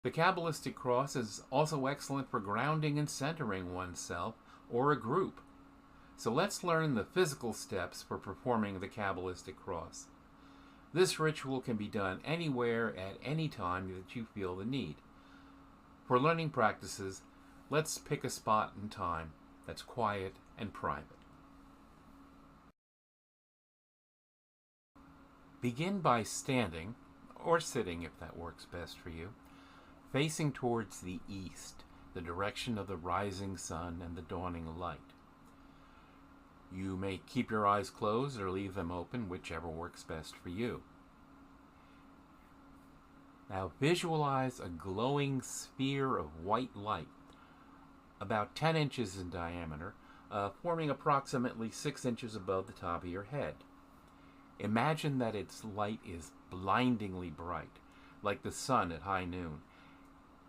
The Kabbalistic cross is also excellent for grounding and centering oneself or a group. So let's learn the physical steps for performing the Kabbalistic cross. This ritual can be done anywhere at any time that you feel the need. For learning practices, let's pick a spot and time that's quiet and private. Begin by standing, or sitting if that works best for you, facing towards the east, the direction of the rising sun and the dawning light. You may keep your eyes closed or leave them open, whichever works best for you. Now visualize a glowing sphere of white light, about 10 inches in diameter, forming approximately 6 inches above the top of your head. Imagine that its light is blindingly bright, like the sun at high noon,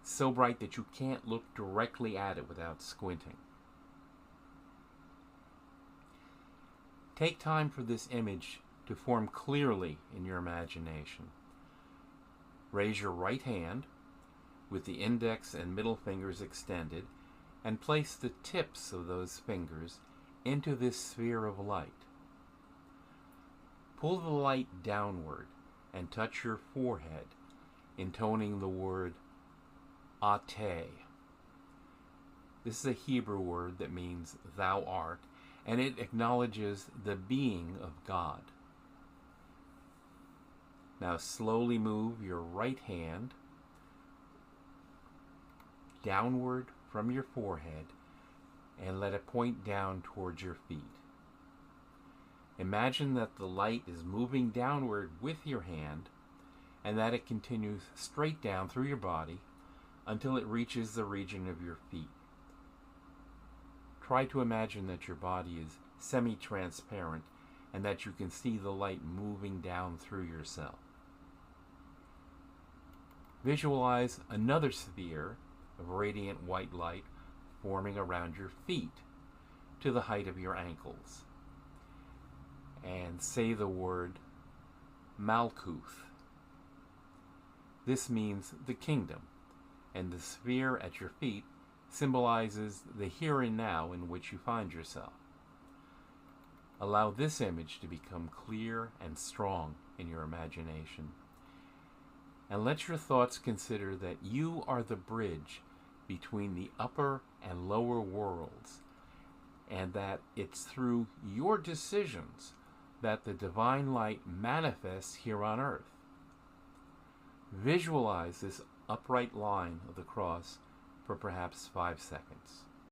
so bright that you can't look directly at it without squinting. Take time for this image to form clearly in your imagination. Raise your right hand with the index and middle fingers extended and place the tips of those fingers into this sphere of light. Pull the light downward and touch your forehead, intoning the word Ate. This is a Hebrew word that means thou art, and it acknowledges the being of God. Now slowly move your right hand downward from your forehead and let it point down towards your feet. Imagine that the light is moving downward with your hand and that it continues straight down through your body until it reaches the region of your feet. Try to imagine that your body is semi-transparent and that you can see the light moving down through yourself. Visualize another sphere of radiant white light forming around your feet to the height of your ankles. And say the word Malkuth. This means the kingdom, and the sphere at your feet symbolizes the here and now in which you find yourself. Allow this image to become clear and strong in your imagination. And let your thoughts consider that you are the bridge between the upper and lower worlds, and that it's through your decisions that the divine light manifests here on earth. Visualize this upright line of the cross for perhaps 5 seconds.